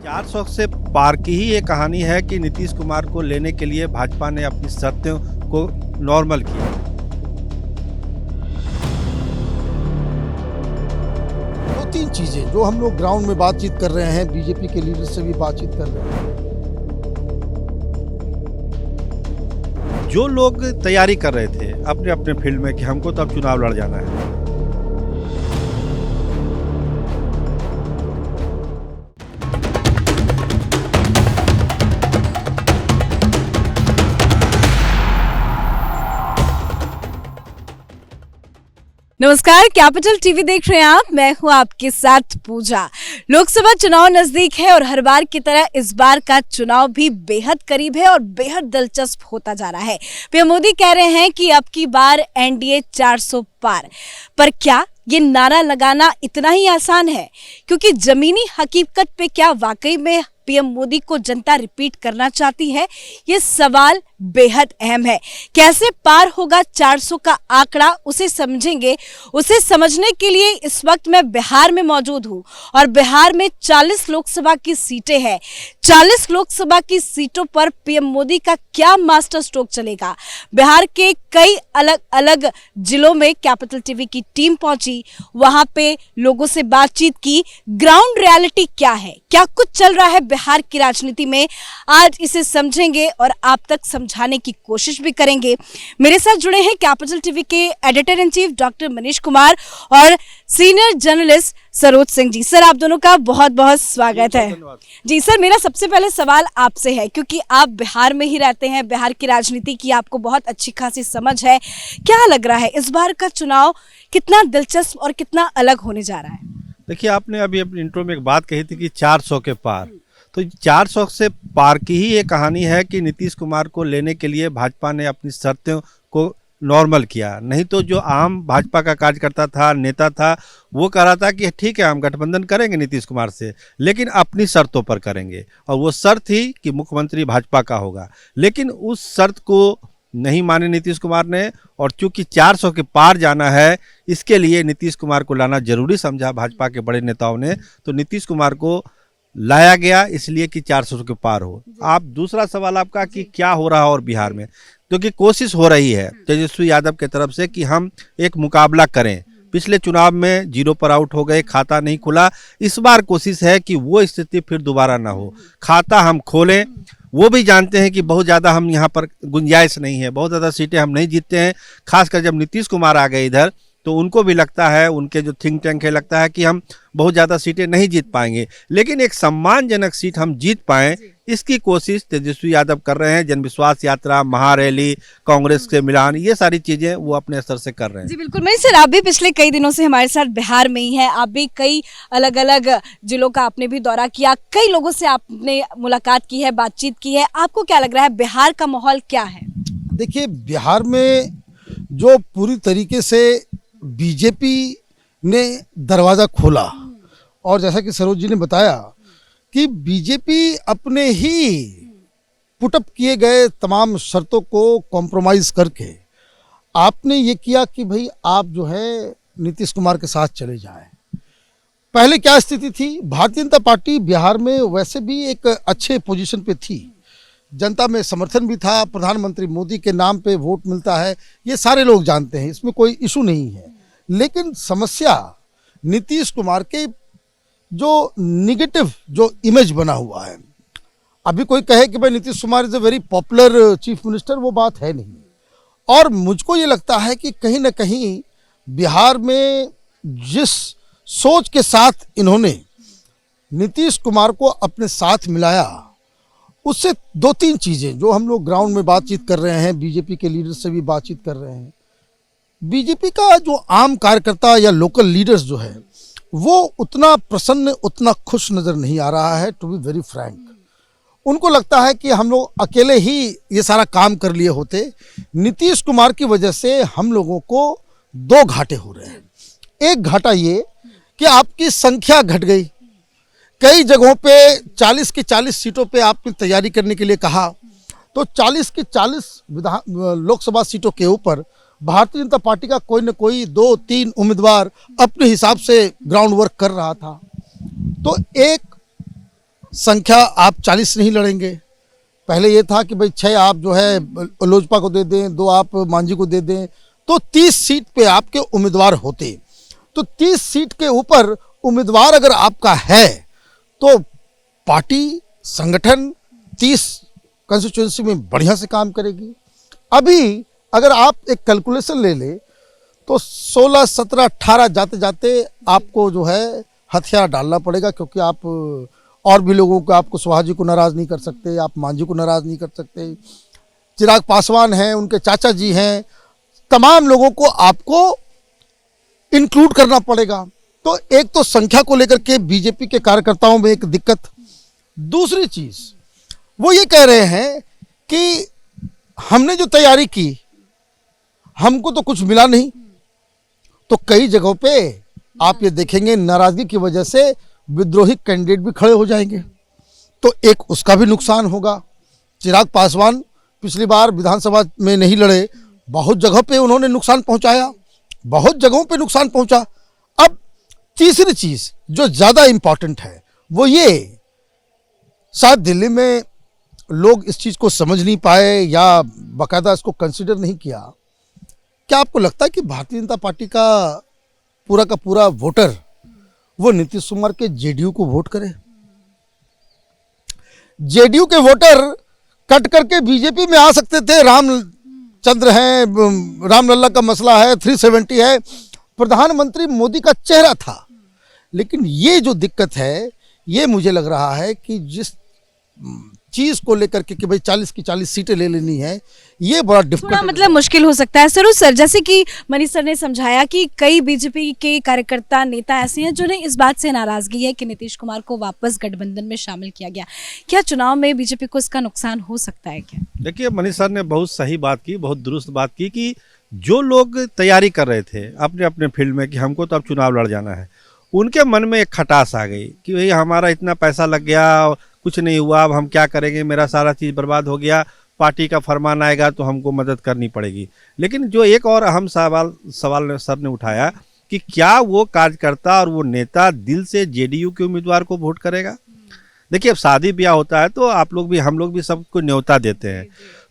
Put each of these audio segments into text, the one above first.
400 से पार की ही ये कहानी है कि नीतीश कुमार को लेने के लिए भाजपा ने अपनी शर्तों को नॉर्मल किया। दो तीन चीजें जो हम लोग ग्राउंड में बातचीत कर रहे हैं, बीजेपी के लीडर से भी बातचीत कर रहे हैं। जो लोग तैयारी कर रहे थे अपने अपने फील्ड में कि हमको तो अब चुनाव लड़ जाना है, नमस्कार, कैपिटल टीवी देख रहे हैं आप। मैं हूं आपके साथ पूजा। लोकसभा चुनाव नजदीक है और हर बार की तरह इस बार का चुनाव भी बेहद करीब है और बेहद दिलचस्प होता जा रहा है। पीएम मोदी कह रहे हैं कि अब की बार एनडीए 400 पार। पर क्या ये नारा लगाना इतना ही आसान है? क्योंकि जमीनी हकीकत पे क्या वाकई में पीएम मोदी को जनता रिपीट करना चाहती है? ये सवाल बेहद अहम है। कैसे पार होगा 400 का आंकड़ा, उसे समझेंगे। उसे समझने के लिए इस वक्त मैं बिहार में मौजूद हूं और बिहार में 40 लोकसभा की सीटें हैं। 40 लोकसभा की सीटों पर पीएम मोदी का क्या मास्टर स्ट्रोक चलेगा? बिहार के कई अलग अलग जिलों में कैपिटल टीवी की टीम पहुंची, वहां पे लोगों से बातचीत की। ग्राउंड रियलिटी क्या है, क्या कुछ चल रहा है बिहार की राजनीति में, आज इसे समझेंगे और आप तक समझाने की कोशिश भी करेंगे। मेरे साथ जुड़े हैं कैपिटल टीवी के editor in chief doctor Manish Kumar और senior journalist Saroj Singh ji. Sir, आप दोनों का बहुत बहुत स्वागत है। जी सर, मेरा सबसे पहले सवाल आपसे है, क्योंकि आप बिहार में ही रहते हैं, बिहार की राजनीति की आपको बहुत अच्छी खासी समझ है। क्या लग रहा है इस बार का चुनाव कितना दिलचस्प और कितना अलग होने जा रहा है? देखिए, आपने अभी अपनी इंट्रो में एक बात कही थी कि 400 के पार, तो 400 से पार की ही ये कहानी है कि नीतीश कुमार को लेने के लिए भाजपा ने अपनी शर्तों को नॉर्मल किया। नहीं तो जो आम भाजपा का कार्यकर्ता था, नेता था, वो कह रहा था कि ठीक है, हम गठबंधन करेंगे नीतीश कुमार से, लेकिन अपनी शर्तों पर करेंगे। और वो शर्त थी कि मुख्यमंत्री भाजपा का होगा। लेकिन उस शर्त को नहीं माने नीतीश कुमार ने, और चूंकि 400 के पार जाना है, इसके लिए नीतीश कुमार को लाना जरूरी समझा भाजपा के बड़े नेताओं ने। तो नीतीश कुमार को लाया गया इसलिए कि 400 के पार हो। आप दूसरा सवाल आपका कि क्या हो रहा है और बिहार में, क्योंकि कोशिश हो रही है तेजस्वी यादव की तरफ से कि हम एक मुकाबला करें। पिछले चुनाव में 0 पर आउट हो गए, खाता नहीं खुला। इस बार कोशिश है कि वो स्थिति फिर दोबारा ना हो, खाता हम खोलें। वो भी जानते हैं कि बहुत ज़्यादा हम यहाँ पर गुंजाइश नहीं है, बहुत ज़्यादा सीटें हम नहीं जीतते हैं। खासकर जब नीतीश कुमार आ गए इधर, तो उनको भी लगता है, उनके जो थिंक टैंक है, लगता है कि हम बहुत ज़्यादा सीटें नहीं जीत पाएंगे, लेकिन एक सम्मानजनक सीट हम जीत पाएं, इसकी कोशिश तेजस्वी यादव कर रहे हैं। जनविश्वास यात्रा, महारैली, कांग्रेस से मिलान, ये सारी चीज़ें वो अपने स्तर से कर रहे हैं। जी बिल्कुल। मैं सर, आप भी पिछले कई दिनों से हमारे साथ बिहार में ही हैं। आप भी कई अलग अलग जिलों का आपने भी दौरा किया, कई लोगों से आपने मुलाकात की है, बातचीत की है। आपको क्या लग रहा है, बिहार का माहौल क्या है? देखिए, बिहार में जो पूरी तरीके से बीजेपी ने दरवाज़ा खोला, और जैसा कि सरोज जी ने बताया कि बीजेपी अपने ही पुटअप किए गए तमाम शर्तों को कॉम्प्रोमाइज़ करके आपने ये किया कि भाई आप जो है नीतीश कुमार के साथ चले जाएं। पहले क्या स्थिति थी? भारतीय जनता पार्टी बिहार में वैसे भी एक अच्छे पोजीशन पे थी, जनता में समर्थन भी था, प्रधानमंत्री मोदी के नाम पे वोट मिलता है, ये सारे लोग जानते हैं, इसमें कोई इशू नहीं है। लेकिन समस्या नीतीश कुमार के जो निगेटिव जो इमेज बना हुआ है, अभी कोई कहे कि भाई Nitish Kumar is a very popular chief minister, वो बात है नहीं। और मुझको ये लगता है कि कहीं ना कहीं बिहार में जिस सोच के साथ इन्होंने नीतीश कुमार को अपने साथ मिलाया, उससे दो तीन चीज़ें जो हम लोग ग्राउंड में बातचीत कर रहे हैं, बीजेपी के लीडर से भी बातचीत कर रहे हैं, बीजेपी का जो आम कार्यकर्ता या लोकल लीडर्स जो है, वो उतना प्रसन्न, उतना खुश नज़र नहीं आ रहा है, टू बी वेरी फ्रैंक। उनको लगता है कि हम लोग अकेले ही ये सारा काम कर लिए होते। नीतीश कुमार की वजह से हम लोगों को दो घाटे हो रहे हैं। एक घाटा ये कि आपकी संख्या घट गई, कई जगहों पे 40 की 40 सीटों पे आपने तैयारी करने के लिए कहा, तो 40 की 40 लोकसभा सीटों के ऊपर भारतीय जनता पार्टी का कोई न कोई 2-3 उम्मीदवार अपने हिसाब से ग्राउंड वर्क कर रहा था। तो एक संख्या आप 40 नहीं लड़ेंगे। पहले ये था कि भाई 6 आप जो है लोजपा को दे दें, 2 आप मांझी को दे दें, तो 30 सीट पे आपके उम्मीदवार होते। तो 30 सीट के ऊपर उम्मीदवार अगर आपका है तो पार्टी संगठन 30 कंस्टिट्यूंसी में बढ़िया से काम करेगी। अभी अगर आप एक कैलकुलेशन ले ले तो 16, 17, 18 जाते जाते आपको जो है हथियार डालना पड़ेगा, क्योंकि आप और भी लोगों को, आपको सुहा जी को नाराज़ नहीं कर सकते, आप मांझी को नाराज़ नहीं कर सकते, चिराग पासवान हैं, उनके चाचा जी हैं, तमाम लोगों को आपको इंक्लूड करना पड़ेगा। तो एक तो संख्या को लेकर के बीजेपी के कार्यकर्ताओं में एक दिक्कत। दूसरी चीज वो ये कह रहे हैं कि हमने जो तैयारी की हमको तो कुछ मिला नहीं। तो कई जगहों पे आप ये देखेंगे नाराजगी की वजह से विद्रोही कैंडिडेट भी खड़े हो जाएंगे, तो एक उसका भी नुकसान होगा। चिराग पासवान पिछली बार विधानसभा में नहीं लड़े, बहुत जगह पे उन्होंने नुकसान पहुंचाया, बहुत जगहों पे नुकसान पहुंचा। अब तीसरी चीज जो ज्यादा इंपॉर्टेंट है वो ये, शायद दिल्ली में लोग इस चीज को समझ नहीं पाए या बाकायदा इसको कंसिडर नहीं किया। क्या आपको लगता है कि भारतीय जनता पार्टी का पूरा वोटर वो नीतीश कुमार के जेडीयू को वोट करे? जेडीयू के वोटर कट करके बीजेपी में आ सकते थे। रामचंद्र हैं, रामलला का मसला है, 370 है, प्रधानमंत्री मोदी का चेहरा था। लेकिन ये जो दिक्कत है, ये मुझे लग रहा है कि जिस चीज को लेकर के कि भाई 40 की 40 सीटें ले लेनी है, ये बड़ा थोड़ा डिफिकल्ट मतलब मुश्किल हो सकता है। सर जैसे कि मनीष सर ने समझाया कि कई बीजेपी के कार्यकर्ता नेता ऐसे हैं जिन्हें इस बात से नाराजगी है कि नीतीश कुमार को वापस गठबंधन में शामिल किया गया। क्या चुनाव में बीजेपी को इसका नुकसान हो सकता है क्या? देखिए, मनीष सर ने बहुत सही बात की, बहुत दुरुस्त बात की कि जो लोग तैयारी कर रहे थे अपने अपने फील्ड में कि हमको तो अब चुनाव लड़ जाना है, उनके मन में एक खटास आ गई कि भाई हमारा इतना पैसा लग गया, कुछ नहीं हुआ, अब हम क्या करेंगे, मेरा सारा चीज़ बर्बाद हो गया, पार्टी का फरमान आएगा तो हमको मदद करनी पड़ेगी। लेकिन जो एक और अहम सवाल सर ने उठाया कि क्या वो कार्यकर्ता और वो नेता दिल से जेडीयू के उम्मीदवार को वोट करेगा? देखिए, अब शादी ब्याह होता है तो आप लोग भी, हम लोग भी सबको न्योता देते हैं,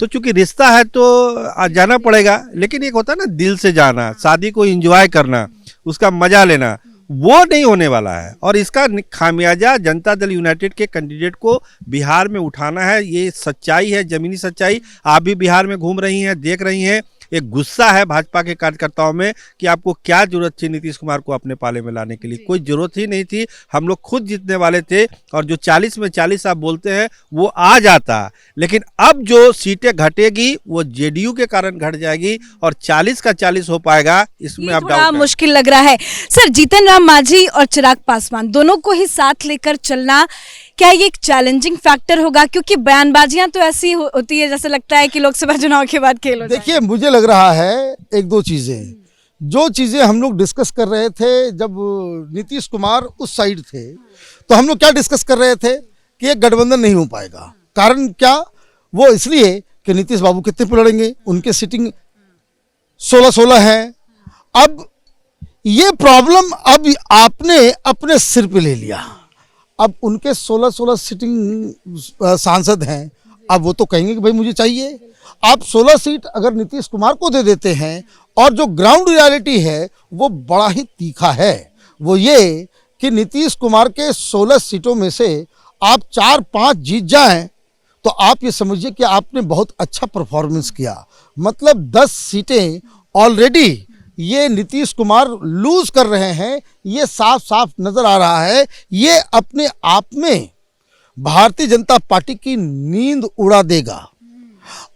तो चूंकि रिश्ता है तो जाना पड़ेगा। लेकिन एक होता है ना दिल से जाना, शादी को एंजॉय करना, उसका मजा लेना, वो नहीं होने वाला है। और इसका खामियाजा जनता दल यूनाइटेड के कैंडिडेट को बिहार में उठाना है। ये सच्चाई है, जमीनी सच्चाई। आप भी बिहार में घूम रही हैं, देख रही हैं। एक गुस्सा है भाजपा के कार्यकर्ताओं में कि आपको क्या जरूरत थी नीतीश कुमार को अपने पाले में लाने के लिए? कोई जरूरत ही नहीं थी। हम लोग खुद जीतने वाले थे और जो 40 में 40 आप बोलते हैं वो आ जाता। लेकिन अब जो सीटें घटेगी वो जेडीयू के कारण घट जाएगी और 40 का 40 हो पाएगा, इसमें अब थोड़ा मुश्किल लग रहा है। सर, जीतन राम मांझी और चिराग पासवान दोनों को ही साथ लेकर चलना, क्या ये एक चैलेंजिंग फैक्टर होगा? क्योंकि बयानबाजियां तो ऐसी होती है जैसे लगता है कि लोकसभा चुनाव के बाद खेल हो जाए। देखिए, मुझे लग रहा है एक दो चीजें, जो चीजें हम लोग डिस्कस कर रहे थे जब नीतीश कुमार उस साइड थे, तो हम लोग क्या डिस्कस कर रहे थे कि एक गठबंधन नहीं हो पाएगा। कारण क्या? वो इसलिए कि नीतीश बाबू कितने पे लड़ेंगे, उनके सीटिंग 16-16 है। अब ये प्रॉब्लम अब आपने अपने सिर पे ले लिया। अब उनके 16-16 सिटिंग सांसद हैं, अब वो तो कहेंगे कि भाई मुझे चाहिए। आप 16 सीट अगर नीतीश कुमार को दे देते हैं, और जो ग्राउंड रियलिटी है वो बड़ा ही तीखा है, वो ये कि नीतीश कुमार के 16 सीटों में से आप 4-5 जीत जाएं तो आप ये समझिए कि आपने बहुत अच्छा परफॉर्मेंस किया। मतलब 10 सीटें ऑलरेडी ये नीतीश कुमार लूज कर रहे हैं, ये साफ साफ नजर आ रहा है। ये अपने आप में भारतीय जनता पार्टी की नींद उड़ा देगा।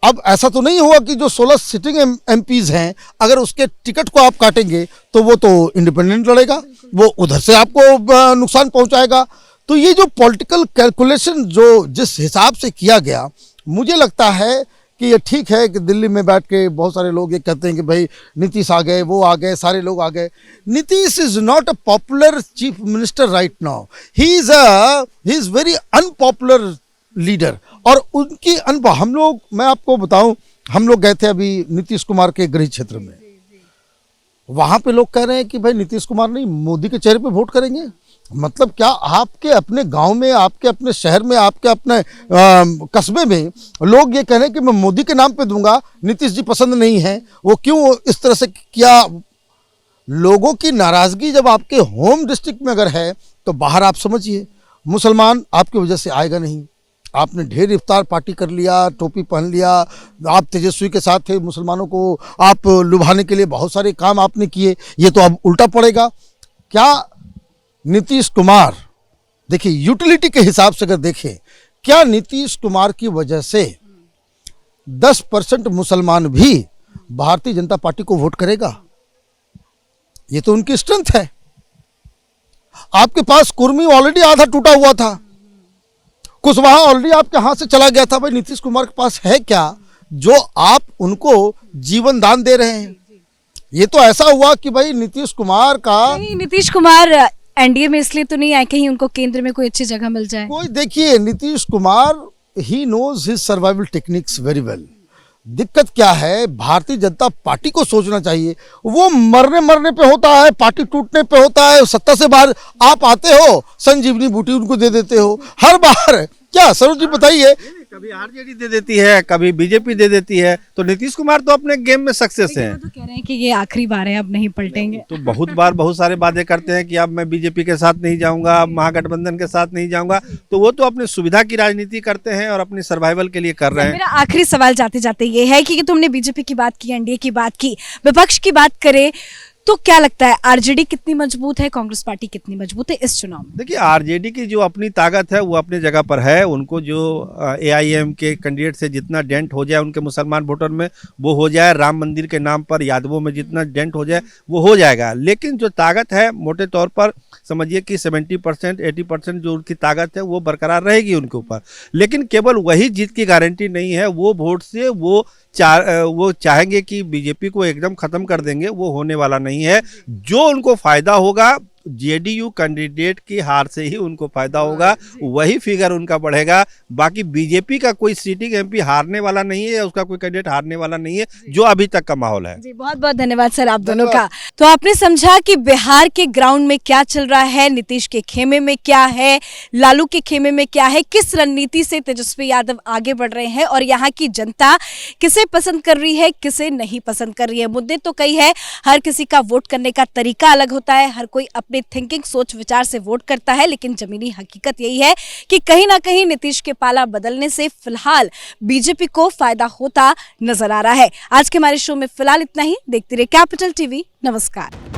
अब ऐसा तो नहीं होगा कि जो 16 सिटिंग एमपीज हैं, अगर उसके टिकट को आप काटेंगे तो वो तो इंडिपेंडेंट लड़ेगा, वो उधर से आपको नुकसान पहुंचाएगा। तो ये जो पॉलिटिकल कैलकुलेशन जो जिस हिसाब से किया गया, मुझे लगता है कि ये ठीक है कि दिल्ली में बैठ के बहुत सारे लोग ये कहते हैं कि भाई नीतीश आ गए, वो आ गए, सारे लोग आ गए। Nitish is not a popular chief minister right now, he is very unpopular leader. और उनकी हम लोग, मैं आपको बताऊं, हम लोग गए थे अभी नीतीश कुमार के गृह क्षेत्र में, वहां पे लोग कह रहे हैं कि भाई नीतीश कुमार नहीं, मोदी के चेहरे पे वोट करेंगे। मतलब क्या आपके अपने गांव में, आपके अपने शहर में, आपके अपने कस्बे में लोग ये कह रहे हैं कि मैं मोदी के नाम पे दूंगा, नीतीश जी पसंद नहीं है, वो क्यों इस तरह से किया? लोगों की नाराजगी जब आपके होम डिस्ट्रिक्ट में अगर है तो बाहर आप समझिए, मुसलमान आपकी वजह से आएगा नहीं। आपने ढेर इफ्तार पार्टी कर लिया, टोपी पहन लिया, आप तेजस्वी के साथ थे, मुसलमानों को आप लुभाने के लिए बहुत सारे काम आपने किए, ये तो अब उल्टा पड़ेगा। क्या नीतीश कुमार, देखिए यूटिलिटी के हिसाब से अगर देखें, क्या नीतीश कुमार की वजह से 10% मुसलमान भी भारतीय जनता पार्टी को वोट करेगा? ये तो उनकी स्ट्रेंथ है। आपके पास कुर्मी ऑलरेडी आधा टूटा हुआ था, कुशवाहा ऑलरेडी आपके हाथ से चला गया था। भाई नीतीश कुमार के पास है क्या जो आप उनको जीवन दान दे रहे हैं? ये तो ऐसा हुआ कि भाई नीतीश कुमार का, नहीं, नीतीश कुमार एनडीए में इसलिए तो नहीं आए कहीं उनको केंद्र में कोई अच्छी जगह मिल जाए। कोई, देखिए नीतीश कुमार ही knows his survival techniques very well. दिक्कत क्या है, भारतीय जनता पार्टी को सोचना चाहिए। वो मरने पे होता है, पार्टी टूटने पे होता है। सत्ता से बाहर आप आते हो, संजीवनी बूटी उनको दे देते हो हर बार। क्या सरोज जी बताइए? कभी आरजेडी दे देती है, कभी बीजेपी दे देती है, तो नीतीश कुमार तो अपने गेम में सक्सेस है। वो तो कह रहे हैं कि ये आखिरी बार है, अब नहीं पलटेंगे। तो बहुत बार बहुत सारे वादे करते हैं कि अब मैं बीजेपी के साथ नहीं जाऊंगा, अब महागठबंधन के साथ नहीं जाऊंगा, तो वो तो अपनी सुविधा की राजनीति करते हैं और अपनी सर्वाइवल के लिए कर रहे हैं। मेरा आखिरी सवाल जाते जाते ये है कि तुमने बीजेपी की बात की, एनडीए की बात की, विपक्ष की बात करें तो क्या लगता है आरजेडी कितनी मजबूत है, कांग्रेस पार्टी कितनी मजबूत है इस चुनाव में? देखिए आरजेडी की जो अपनी ताकत है वो अपनी जगह पर है। उनको जो एआईएम के कैंडिडेट से जितना डेंट हो जाए उनके मुसलमान वोटर में वो हो जाए, राम मंदिर के नाम पर यादवों में जितना डेंट हो जाए वो हो जाएगा। लेकिन जो ताकत है मोटे तौर पर समझिए कि 70% 80% जो उनकी ताकत है वो बरकरार रहेगी उनके ऊपर। लेकिन केवल वही जीत की गारंटी नहीं है। वो वोट से वो चाहेंगे कि बीजेपी को एकदम खत्म कर देंगे, वो होने वाला नहीं है। जो उनको फायदा होगा जेडीयू कैंडिडेट की हार से ही उनको फायदा होगा, वही फिगर उनका बढ़ेगा। बाकी बीजेपी का कोई सीटिंग एमपी हारने वाला नहीं है, उसका कोई कैंडिडेट हारने वाला नहीं है, जो अभी तक का माहौल है। जी बहुत बहुत धन्यवाद सर आप दोनों का। तो आपने समझा कि बिहार के ग्राउंड में क्या चल रहा है, नीतीश के खेमे में क्या है, लालू के खेमे में क्या है, किस रणनीति से तेजस्वी यादव आगे बढ़ रहे हैं और यहाँ की जनता किसे पसंद कर रही है, किसे नहीं पसंद कर रही है। मुद्दे तो कई है, हर किसी का वोट करने का तरीका अलग होता है, हर कोई अपने थिंकिंग सोच विचार से वोट करता है। लेकिन जमीनी हकीकत यही है कि कहीं ना कहीं नीतीश के पाला बदलने से फिलहाल बीजेपी को फायदा होता नजर आ रहा है। आज के हमारे शो में फिलहाल इतना ही। देखते रहिए कैपिटल टीवी। नमस्कार।